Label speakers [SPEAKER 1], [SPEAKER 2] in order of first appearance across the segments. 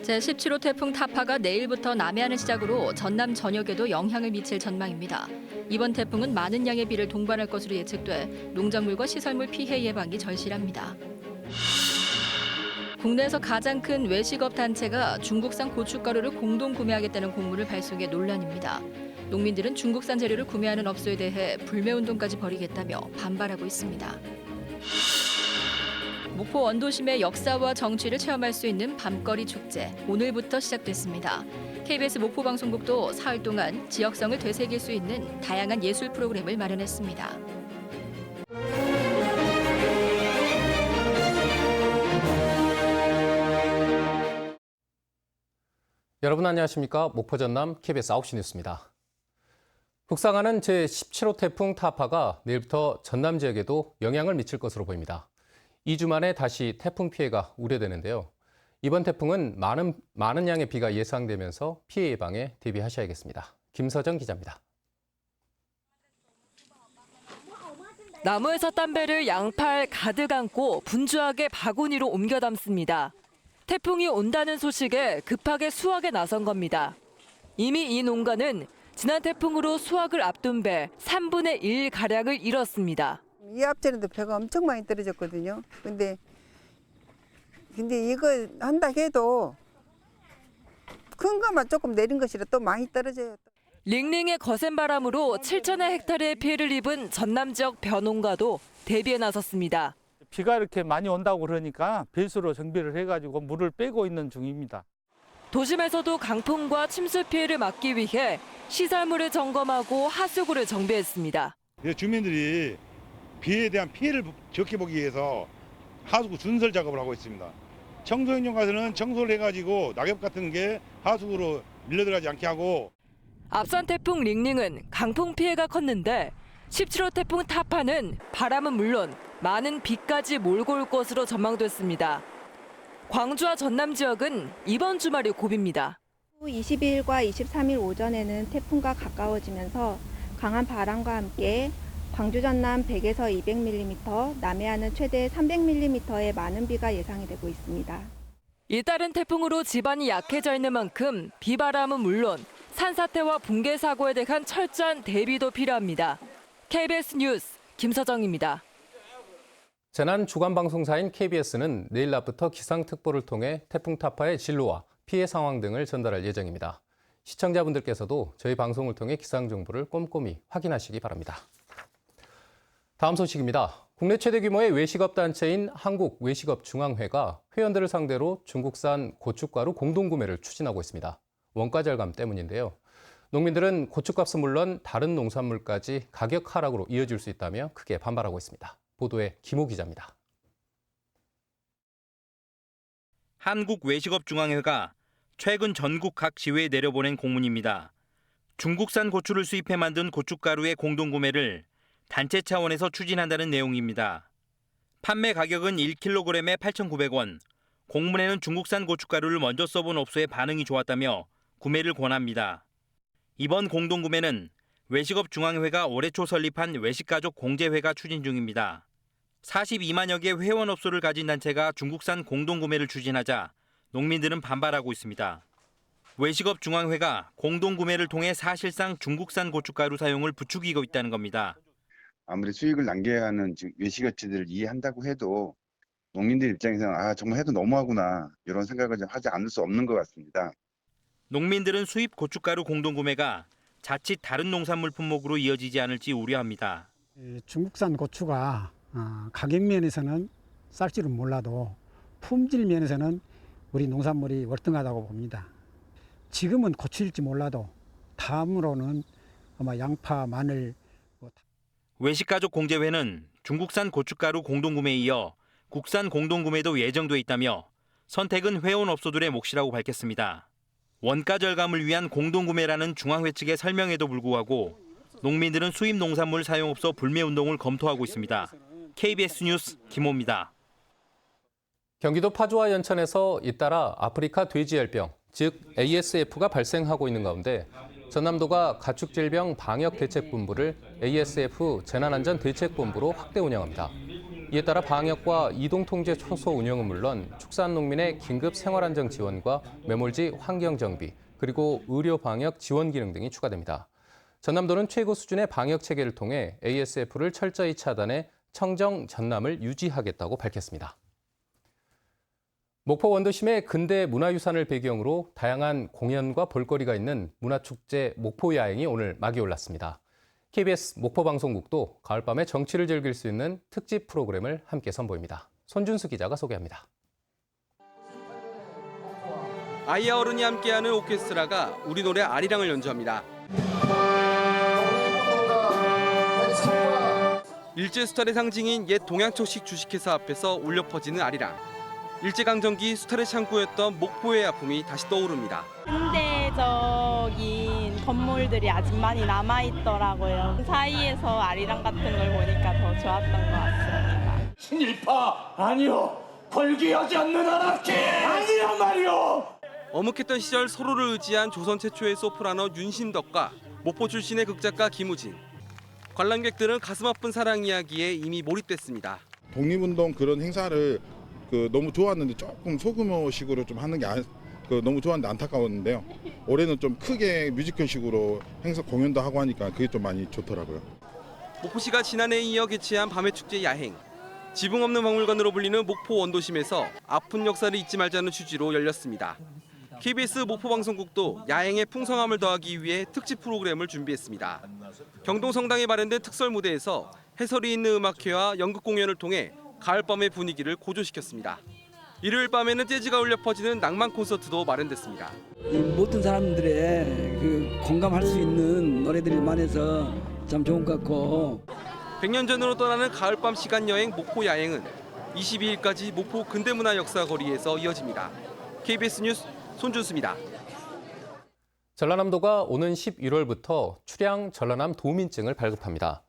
[SPEAKER 1] 제17호 태풍 타파가 내일부터 남해안을 시작으로 전남 전역에도 영향을 미칠 전망입니다. 이번 태풍은 많은 양의 비를 동반할 것으로 예측돼 농작물과 시설물 피해 예방이 절실합니다. 국내에서 가장 큰 외식업 단체가 중국산 고춧가루를 공동 구매하겠다는 공문을 발송해 논란입니다. 농민들은 중국산 재료를 구매하는 업소에 대해 불매운동까지 벌이겠다며 반발하고 있습니다. 목포 원도심의 역사와 정취를 체험할 수 있는 밤거리 축제, 오늘부터 시작됐습니다. KBS 목포방송국도 사흘 동안 지역성을 되새길 수 있는 다양한 예술 프로그램을 마련했습니다.
[SPEAKER 2] 여러분 안녕하십니까? 목포 전남 KBS 9시 뉴스입니다. 북상하는 제17호 태풍 타파가 내일부터 전남 지역에도 영향을 미칠 것으로 보입니다. 2주 만에 다시 태풍 피해가 우려되는데요. 이번 태풍은 많은 양의 비가 예상되면서 피해 예방에 대비하셔야겠습니다. 김서정 기자입니다.
[SPEAKER 3] 나무에서 딴 배를 양팔 가득 안고 분주하게 바구니로 옮겨 담습니다. 태풍이 온다는 소식에 급하게 수확에 나선 겁니다. 이미 이 농가는 지난 태풍으로 수확을 앞둔 배 3분의 1가량을 잃었습니다.
[SPEAKER 4] 이 앞전에도 배가 엄청 많이 떨어졌거든요. 근데 이거 한다 해도 큰 것만 조금 내린 것이라 또 많이 떨어져요.
[SPEAKER 3] 링링의 거센 바람으로 7천여 헥타르의 피해를 입은 전남 지역 벼농가도 대비에 나섰습니다.
[SPEAKER 5] 비가 이렇게 많이 온다고 그러니까 배수로 정비를 해가지고 물을 빼고 있는 중입니다.
[SPEAKER 3] 도심에서도 강풍과 침수 피해를 막기 위해 시설물을 점검하고 하수구를 정비했습니다.
[SPEAKER 6] 주민들이 비에 대한 피해를 적게 보기 위해서 하수구 준설 작업을 하고 있습니다. 청소용용 가서는 청소를 해가지고 낙엽 같은 게 하수구로 밀려들어가지 않게 하고.
[SPEAKER 3] 앞선 태풍 링링은 강풍 피해가 컸는데 17호 태풍 타파는 바람은 물론 많은 비까지 몰고 올 것으로 전망됐습니다. 광주와 전남 지역은 이번 주말이 고비입니다.
[SPEAKER 7] 22일과 23일 오전에는 태풍과 가까워지면서 강한 바람과 함께 광주 전남 100에서 200mm, 남해안은 최대 300mm의 많은 비가 예상이 되고 있습니다.
[SPEAKER 3] 잇따른 태풍으로 지반이 약해져 있는 만큼 비바람은 물론 산사태와 붕괴 사고에 대한 철저한 대비도 필요합니다. KBS 뉴스 김서정입니다.
[SPEAKER 2] 재난 주간 방송사인 KBS는 내일 낮부터 기상특보를 통해 태풍 타파의 진로와 피해 상황 등을 전달할 예정입니다. 시청자분들께서도 저희 방송을 통해 기상 정보를 꼼꼼히 확인하시기 바랍니다. 다음 소식입니다. 국내 최대 규모의 외식업 단체인 한국외식업중앙회가 회원들을 상대로 중국산 고춧가루 공동구매를 추진하고 있습니다. 원가 절감 때문인데요. 농민들은 고춧값은 물론 다른 농산물까지 가격 하락으로 이어질 수 있다며 크게 반발하고 있습니다. 보도에 김호 기자입니다.
[SPEAKER 8] 한국외식업중앙회가 최근 전국 각 지회에 내려보낸 공문입니다. 중국산 고추를 수입해 만든 고춧가루의 공동구매를 단체 차원에서 추진한다는 내용입니다. 판매 가격은 1kg에 8,900원. 공문에는 중국산 고춧가루를 먼저 써본 업소의 반응이 좋았다며 구매를 권합니다. 이번 공동구매는 외식업중앙회가 올해 초 설립한 외식가족 공제회가 추진 중입니다. 42만여 개 회원 업소를 가진 단체가 중국산 공동구매를 추진하자 농민들은 반발하고 있습니다. 외식업중앙회가 공동구매를 통해 사실상 중국산 고춧가루 사용을 부추기고 있다는 겁니다.
[SPEAKER 9] 아무리 수익을 남겨야 하는 외식업체들을 이해한다고 해도 농민들 입장에서는 정말 해도 너무하구나 이런 생각을 좀 하지 않을 수 없는 것 같습니다.
[SPEAKER 8] 농민들은 수입 고춧가루 공동구매가 자칫 다른 농산물 품목으로 이어지지 않을지 우려합니다.
[SPEAKER 10] 중국산 고추가 가격 면에서는 쌀 줄은 몰라도 품질 면에서는 우리 농산물이 월등하다고 봅니다. 지금은 고추일지 몰라도 다음으로는 아마 양파, 마늘.
[SPEAKER 8] 외식가족 공제회는 중국산 고춧가루 공동구매에 이어 국산 공동구매도 예정돼 있다며 선택은 회원 업소들의 몫이라고 밝혔습니다. 원가 절감을 위한 공동구매라는 중앙회 측의 설명에도 불구하고 농민들은 수입 농산물 사용업소 불매운동을 검토하고 있습니다. KBS 뉴스 김호입니다.
[SPEAKER 2] 경기도 파주와 연천에서 잇따라 아프리카 돼지열병, 즉 ASF가 발생하고 있는 가운데 전남도가 가축질병 방역대책본부를 ASF 재난안전대책본부로 확대 운영합니다. 이에 따라 방역과 이동통제 초소 운영은 물론 축산농민의 긴급 생활안정 지원과 매몰지 환경정비, 그리고 의료 방역 지원 기능 등이 추가됩니다. 전남도는 최고 수준의 방역 체계를 통해 ASF를 철저히 차단해 청정 전남을 유지하겠다고 밝혔습니다. 목포 원도심의 근대 문화유산을 배경으로 다양한 공연과 볼거리가 있는 문화축제 목포야행이 오늘 막이 올랐습니다. KBS 목포방송국도 가을밤에 정취를 즐길 수 있는 특집 프로그램을 함께 선보입니다. 손준수 기자가 소개합니다.
[SPEAKER 11] 아이와 어른이 함께하는 오케스트라가 우리 노래 아리랑을 연주합니다. 일제수탈의 상징인 옛 동양초식 주식회사 앞에서 울려 퍼지는 아리랑. 일제강점기 수탈의 창구였던 목포의 아픔이 다시 떠오릅니다.
[SPEAKER 12] 현대적인 건물들이 아직 많이 남아있더라고요. 사이에서 아리랑 같은 걸 보니까 더 좋았던 것 같습니다.
[SPEAKER 13] 친일파 아니요, 궐기하지 않는 안악기 아니란 말이요.
[SPEAKER 11] 어묵했던 시절 서로를 의지한 조선 최초의 소프라노 윤심덕과 목포 출신의 극작가 김우진. 관람객들은 가슴 아픈 사랑 이야기에 이미 몰입됐습니다.
[SPEAKER 14] 독립운동 그런 행사를 너무 좋았는데 조금 소규모식으로 좀 하는 게 너무 좋았는데 안타까웠는데요. 올해는 좀 크게 뮤지컬식으로 행사 공연도 하고 하니까 그게 좀 많이 좋더라고요.
[SPEAKER 11] 목포시가 지난해에 이어 개최한 밤의 축제 야행. 지붕 없는 박물관으로 불리는 목포 원도심에서 아픈 역사를 잊지 말자는 취지로 열렸습니다. KBS 목포방송국도 야행의 풍성함을 더하기 위해 특집 프로그램을 준비했습니다. 경동성당에 마련된 특설 무대에서 해설이 있는 음악회와 연극 공연을 통해 가을밤의 분위기를 고조시켰습니다. 일요일 밤에는 재즈가 울려 퍼지는 낭만 콘서트도 마련됐습니다.
[SPEAKER 15] 모든 사람들의 공감할 수 있는 노래들이 많아서 참 좋은 것 같고.
[SPEAKER 11] 100년 전으로 떠나는 가을밤 시간 여행 목포 야행은 22일까지 목포 근대문화 역사거리에서 이어집니다. KBS 뉴스 손준수입니다.
[SPEAKER 2] 전라남도가 오는 11월부터 출양 전라남 도민증을 발급합니다.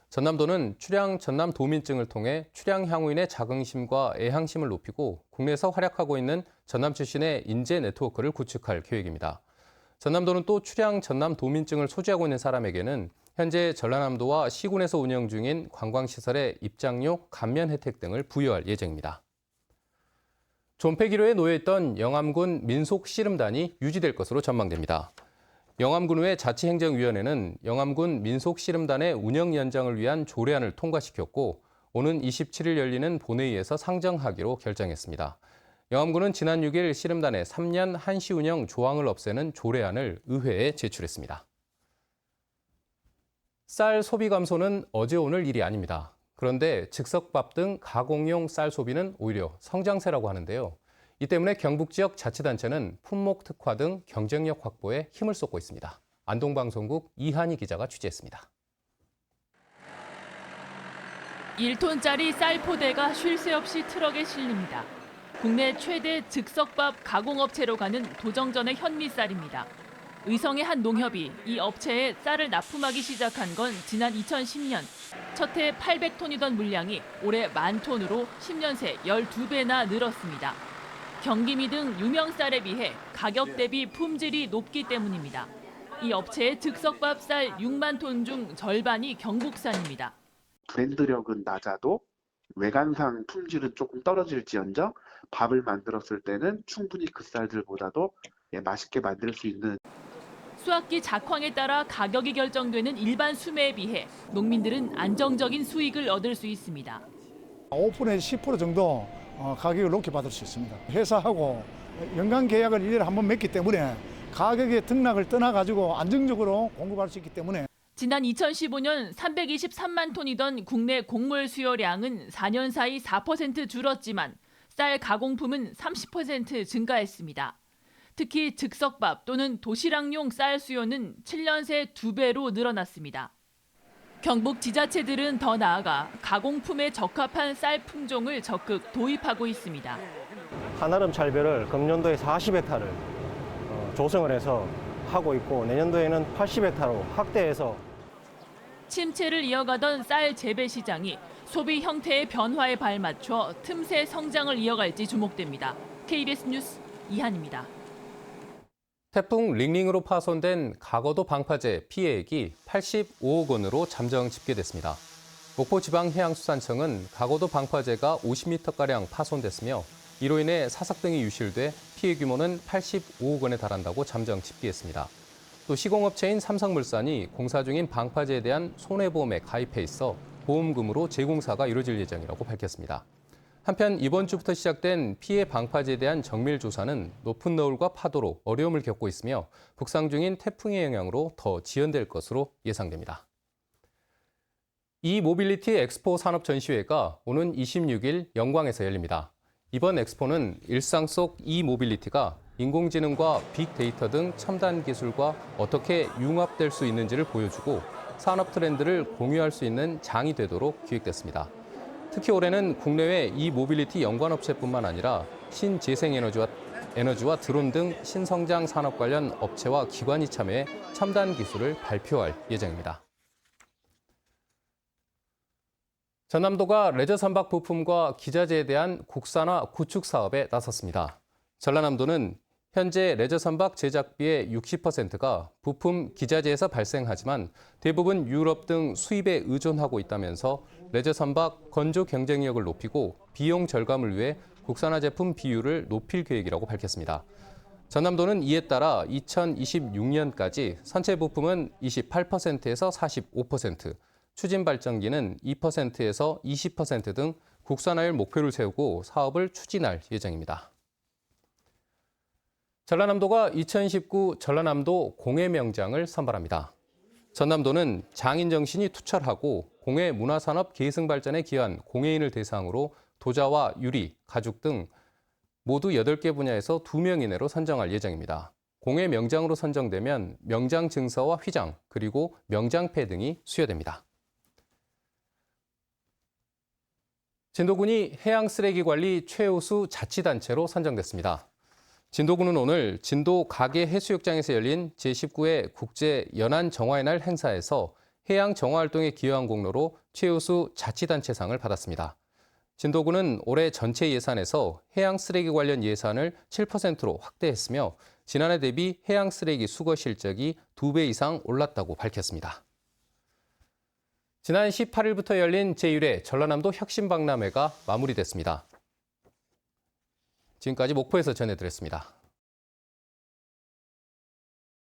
[SPEAKER 2] 전남도는 출양 전남 도민증을 통해 출양 향후인의 자긍심과 애향심을 높이고 국내에서 활약하고 있는 전남 출신의 인재 네트워크를 구축할 계획입니다. 전남도는 또 출양 전남 도민증을 소지하고 있는 사람에게는 현재 전라남도와 시군에서 운영 중인 관광시설의 입장료 감면 혜택 등을 부여할 예정입니다. 존폐기로에 놓여있던 영암군 민속씨름단이 유지될 것으로 전망됩니다. 영암군의 자치행정위원회는 영암군 민속씨름단의 운영 연장을 위한 조례안을 통과시켰고 오는 27일 열리는 본회의에서 상정하기로 결정했습니다. 영암군은 지난 6일 씨름단의 3년 한시 운영 조항을 없애는 조례안을 의회에 제출했습니다. 쌀 소비 감소는 어제 오늘 일이 아닙니다. 그런데 즉석밥 등 가공용 쌀 소비는 오히려 성장세라고 하는데요. 이 때문에 경북 지역 자치단체는 품목 특화 등 경쟁력 확보에 힘을 쏟고 있습니다. 안동방송국 이한희 기자가 취재했습니다.
[SPEAKER 16] 1톤짜리 쌀 포대가 쉴 새 없이 트럭에 실립니다. 국내 최대 즉석밥 가공업체로 가는 도정전의 현미쌀입니다. 의성의 한 농협이 이 업체에 쌀을 납품하기 시작한 건 지난 2010년. 첫 해 800톤이던 물량이 올해 10,000톤으로 10년 새 12배나 늘었습니다. 경기미 등 유명 쌀에 비해 가격 대비 품질이 높기 때문입니다. 이 업체의 즉석밥 쌀 6만 톤 중 절반이 경북산입니다.
[SPEAKER 17] 브랜드력은 낮아도 외관상 품질은 조금 떨어질지언정 밥을 만들었을 때는 충분히 그 쌀들보다도 맛있게 만들 수 있는.
[SPEAKER 16] 수확기 작황에 따라 가격이 결정되는 일반 수매에 비해 농민들은 안정적인 수익을 얻을 수 있습니다.
[SPEAKER 18] 5%에서 10% 정도 가격을 높게 받을 수 있습니다. 회사하고 연간 계약을 1년에 한 번 맺기 때문에 가격의 등락을 떠나가지고 안정적으로 공급할 수 있기 때문에.
[SPEAKER 16] 지난 2015년 323만 톤이던 국내 곡물 수요량은 4년 사이 4% 줄었지만 쌀 가공품은 30% 증가했습니다. 특히 즉석밥 또는 도시락용 쌀 수요는 7년 새 2배로 늘어났습니다. 경북 지자체들은 더 나아가 가공품에 적합한 쌀 품종을 적극 도입하고 있습니다.
[SPEAKER 19] 한아름 찰별을 금년도에 40헥타를 조성을 해서 하고 있고 내년도에는 80헥타로 확대해서.
[SPEAKER 16] 침체를 이어가던 쌀 재배 시장이 소비 형태의 변화에 발맞춰 틈새 성장을 이어갈지 주목됩니다. KBS 뉴스 이한입니다.
[SPEAKER 2] 태풍 링링으로 파손된 가거도 방파제 피해액이 85억 원으로 잠정 집계됐습니다. 목포지방해양수산청은 가고도 방파제가 50m가량 파손됐으며 이로 인해 사삭 등이 유실돼 피해 규모는 85억 원에 달한다고 잠정 집계했습니다. 또 시공업체인 삼성물산이 공사 중인 방파제에 대한 손해보험에 가입해 있어 보험금으로 재공사가 이루어질 예정이라고 밝혔습니다. 한편 이번 주부터 시작된 피해 방파제에 대한 정밀 조사는 높은 너울과 파도로 어려움을 겪고 있으며 북상 중인 태풍의 영향으로 더 지연될 것으로 예상됩니다. 이모빌리티 엑스포 산업 전시회가 오는 26일 영광에서 열립니다. 이번 엑스포는 일상 속 이모빌리티가 인공지능과 빅데이터 등 첨단 기술과 어떻게 융합될 수 있는지를 보여주고 산업 트렌드를 공유할 수 있는 장이 되도록 기획됐습니다. 특히 올해는 국내외 이모빌리티 연관업체뿐만 아니라 신재생에너지와 드론 등 신성장 산업 관련 업체와 기관이 참여해 첨단 기술을 발표할 예정입니다. 전남도가 레저 선박 부품과 기자재에 대한 국산화 구축 사업에 나섰습니다. 전라남도는 현재 레저 선박 제작비의 60%가 부품 기자재에서 발생하지만 대부분 유럽 등 수입에 의존하고 있다면서 레저 선박 건조 경쟁력을 높이고 비용 절감을 위해 국산화 제품 비율을 높일 계획이라고 밝혔습니다. 전남도는 이에 따라 2026년까지 선체 부품은 28%에서 45%, 추진 발전기는 2%에서 20% 등 국산화율 목표를 세우고 사업을 추진할 예정입니다. 전라남도가 2019 전라남도 공예명장을 선발합니다. 전남도는 장인 정신이 투철하고 공예 문화산업 계승 발전에 기여한 공예인을 대상으로 도자와 유리, 가죽 등 모두 8개 분야에서 2명 이내로 선정할 예정입니다. 공예명장으로 선정되면 명장 증서와 휘장, 그리고 명장패 등이 수여됩니다. 진도군이 해양쓰레기관리 최우수 자치단체로 선정됐습니다. 진도군은 오늘 진도 가계해수욕장에서 열린 제19회 국제 연안정화의 날 행사에서 해양 정화활동에 기여한 공로로 최우수 자치단체상을 받았습니다. 진도군은 올해 전체 예산에서 해양쓰레기 관련 예산을 7%로 확대했으며 지난해 대비 해양쓰레기 수거 실적이 2배 이상 올랐다고 밝혔습니다. 지난 18일부터 열린 제1회 전라남도 혁신박람회가 마무리됐습니다. 지금까지 목포에서 전해드렸습니다.